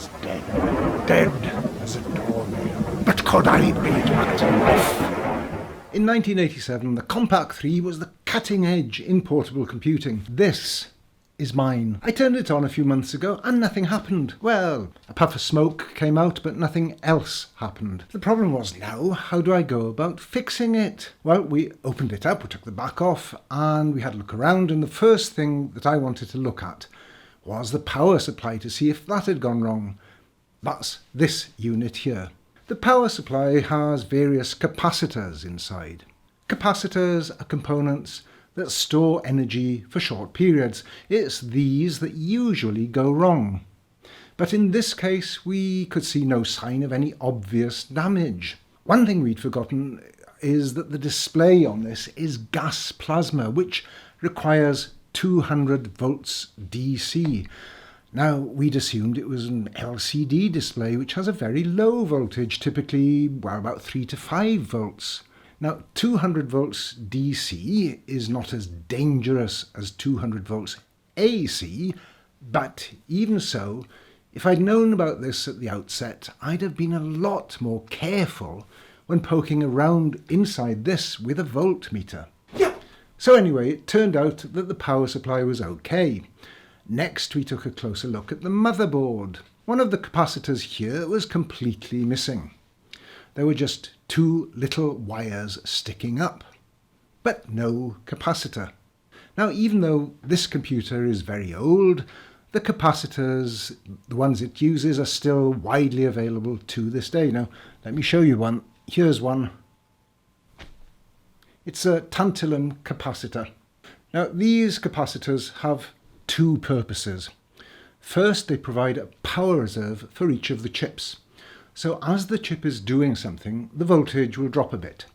was dead. Dead as a doornail. But could I bring it back to life? In 1987, the Compaq III was the cutting edge in portable computing. This is mine. I turned it on a few months ago and nothing happened. Well, a puff of smoke came out, but nothing else happened. The problem was, now, how do I go about fixing it? Well, we opened it up, we took the back off, and we had a look around, and the first thing that I wanted to look at was the power supply to see if that had gone wrong. That's this unit here. The power supply has various capacitors inside. Capacitors are components that store energy for short periods. It's these that usually go wrong. But in this case, we could see no sign of any obvious damage. One thing we'd forgotten is that the display on this is gas plasma, which requires 200 volts DC. Now, we'd assumed it was an LCD display, which has a very low voltage, typically, well, about 3 to 5 volts. Now, 200 volts DC is not as dangerous as 200 volts AC, but even so, if I'd known about this at the outset, I'd have been a lot more careful when poking around inside this with a voltmeter. So anyway, it turned out that the power supply was okay. Next, we took a closer look at the motherboard. One of the capacitors here was completely missing. There were just 2 little wires sticking up, but no capacitor. Now, even though this computer is very old, the capacitors, the ones it uses, are still widely available to this day. Now, let me show you one. Here's one. It's a tantalum capacitor. Now, these capacitors have 2 purposes. First, they provide a power reserve for each of the chips. So as the chip is doing something, the voltage will drop a bit,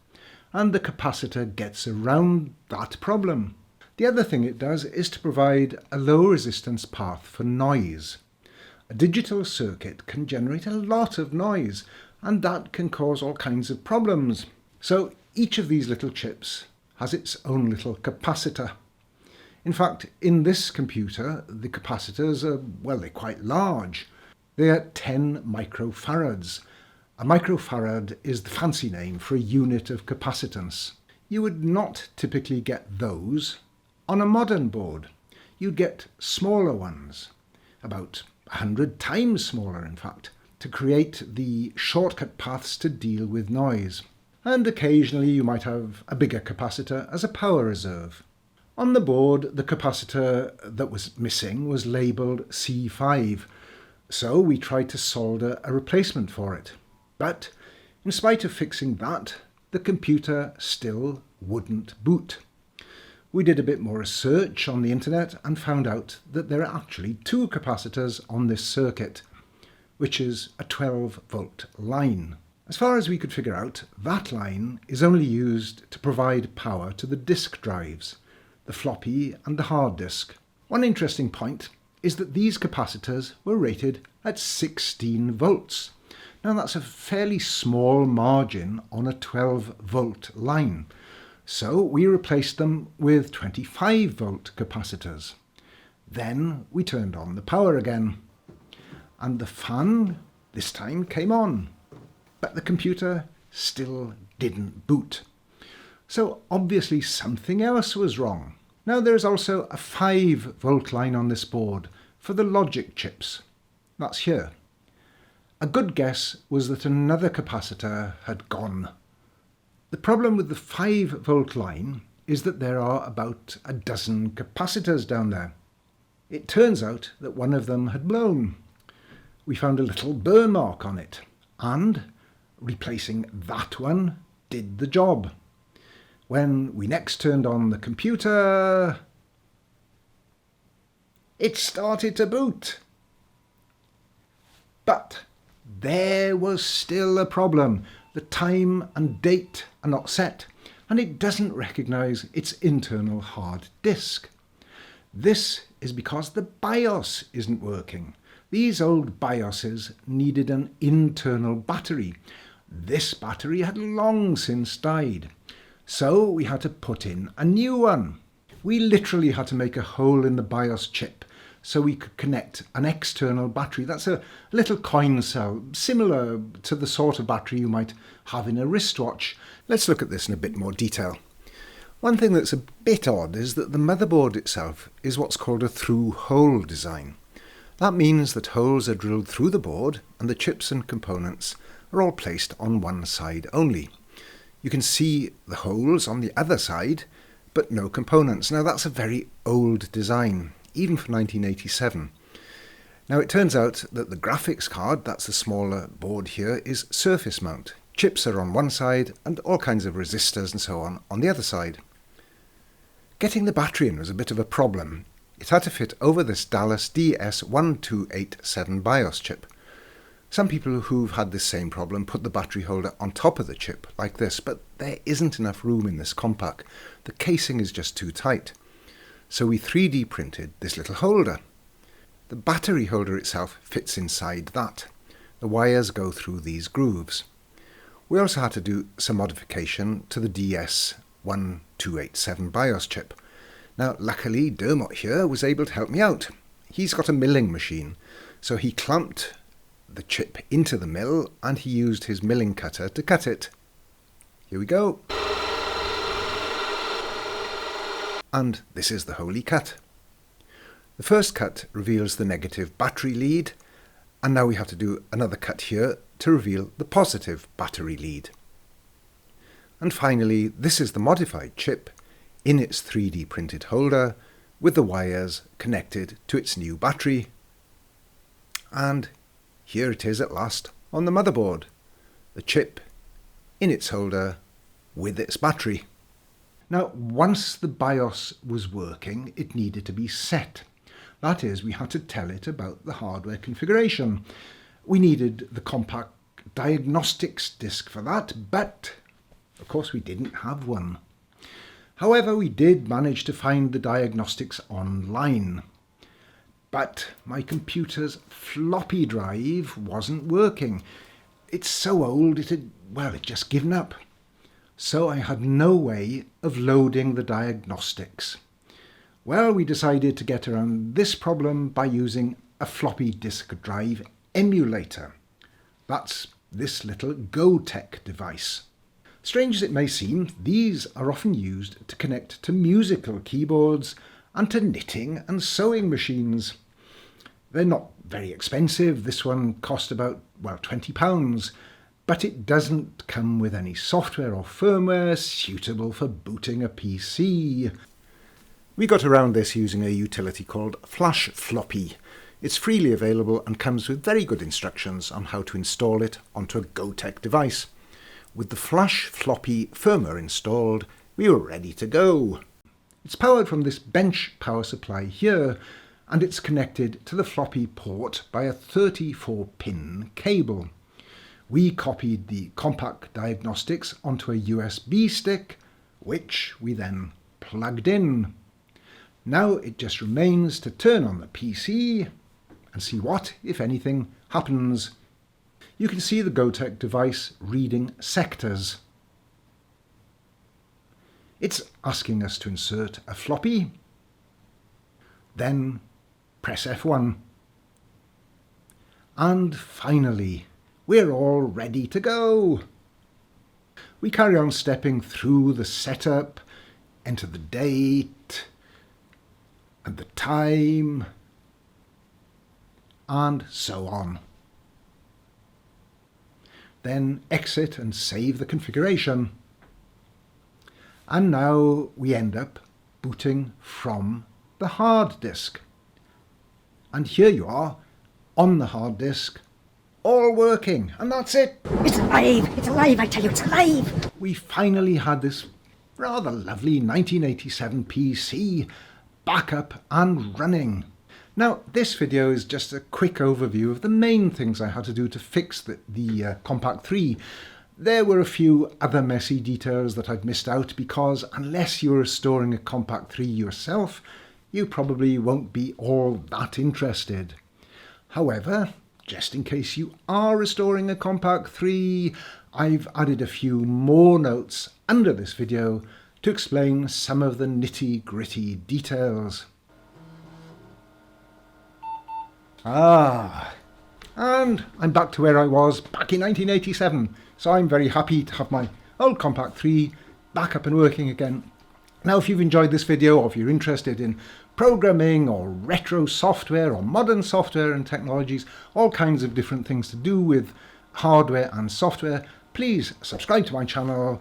and the capacitor gets around that problem. The other thing it does is to provide a low resistance path for noise. A digital circuit can generate a lot of noise, and that can cause all kinds of problems. So each of these little chips has its own little capacitor. In fact, in this computer, the capacitors are, well, they're quite large. They are 10 microfarads. A microfarad is the fancy name for a unit of capacitance. You would not typically get those on a modern board. You'd get smaller ones, about 100 times smaller in fact, to create the shortcut paths to deal with noise. And occasionally you might have a bigger capacitor as a power reserve. On the board, the capacitor that was missing was labelled C5, so we tried to solder a replacement for it. But in spite of fixing that, the computer still wouldn't boot. We did a bit more research on the internet and found out that there are actually 2 capacitors on this circuit, which is a 12-volt line. As far as we could figure out, that line is only used to provide power to the disk drives, the floppy and the hard disk. One interesting point is that these capacitors were rated at 16 volts. Now that's a fairly small margin on a 12-volt line, so we replaced them with 25-volt capacitors. Then we turned on the power again, and the fan this time came on, but the computer still didn't boot. So obviously something else was wrong. Now there is also a 5-volt line on this board for the logic chips. That's here. A good guess was that another capacitor had gone. The problem with the 5-volt line is that there are about a dozen capacitors down there. It turns out that one of them had blown. We found a little burn mark on it, and replacing that one did the job. When we next turned on the computer, it started to boot. But there was still a problem. The time and date are not set, and it doesn't recognise its internal hard disk. This is because the BIOS isn't working. These old BIOSes needed an internal battery. This battery had long since died. So we had to put in a new one. We literally had to make a hole in the BIOS chip so we could connect an external battery. That's a little coin cell, similar to the sort of battery you might have in a wristwatch. Let's look at this in a bit more detail. One thing that's a bit odd is that the motherboard itself is what's called a through-hole design. That means that holes are drilled through the board and the chips and components are all placed on one side only. You can see the holes on the other side, but no components. Now that's a very old design, even for 1987. Now it turns out that the graphics card, that's the smaller board here, is surface mount. Chips are on one side and all kinds of resistors and so on the other side. Getting the battery in was a bit of a problem. It had to fit over this Dallas DS1287 BIOS chip. Some people who've had this same problem put the battery holder on top of the chip, like this, but there isn't enough room in this Compaq. The casing is just too tight. So we 3D printed this little holder. The battery holder itself fits inside that. The wires go through these grooves. We also had to do some modification to the DS1287 BIOS chip. Now, luckily, Dermot here was able to help me out. He's got a milling machine, so he clamped the chip into the mill and he used his milling cutter to cut it. Here we go. And this is the holy cut. The first cut reveals the negative battery lead, and now we have to do another cut here to reveal the positive battery lead. And finally, this is the modified chip in its 3D printed holder with the wires connected to its new battery. And here it is at last on the motherboard, the chip in its holder with its battery. Now, once the BIOS was working, it needed to be set. That is, we had to tell it about the hardware configuration. We needed the Compaq diagnostics disk for that, but of course we didn't have one. However, we did manage to find the diagnostics online. But my computer's floppy drive wasn't working. It's so old it had just given up. So I had no way of loading the diagnostics. Well, we decided to get around this problem by using a floppy disk drive emulator. That's this little GoTech device. Strange as it may seem, these are often used to connect to musical keyboards and to knitting and sewing machines. They're not very expensive. This one cost about, £20, but it doesn't come with any software or firmware suitable for booting a PC. We got around this using a utility called Floppy. It's freely available and comes with very good instructions on how to install it onto a GoTech device. With the Floppy firmware installed, we were ready to go. It's powered from this bench power supply here, and it's connected to the floppy port by a 34-pin cable. We copied the Compaq diagnostics onto a USB stick, which we then plugged in. Now it just remains to turn on the PC and see what, if anything, happens. You can see the GoTech device reading sectors. It's asking us to insert a floppy, then press F1. And finally, we're all ready to go. We carry on stepping through the setup, enter the date and the time, and so on. Then exit and save the configuration. And now we end up booting from the hard disk. And here you are, on the hard disk, all working, and that's it. It's alive! It's alive, I tell you, it's alive! We finally had this rather lovely 1987 PC back up and running. Now, this video is just a quick overview of the main things I had to do to fix the Compaq III. There were a few other messy details that I've missed out because unless you're restoring a Compaq III yourself, you probably won't be all that interested. However, just in case you are restoring a Compaq III, I've added a few more notes under this video to explain some of the nitty-gritty details. And I'm back to where I was back in 1987. So I'm very happy to have my old Compaq III back up and working again. Now, if you've enjoyed this video, or if you're interested in programming or retro software or modern software and technologies, all kinds of different things to do with hardware and software, please subscribe to my channel.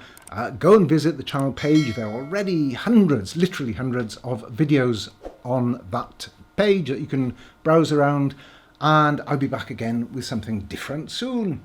Go and visit the channel page. There are already hundreds, literally hundreds of videos on that page that you can browse around. And I'll be back again with something different soon.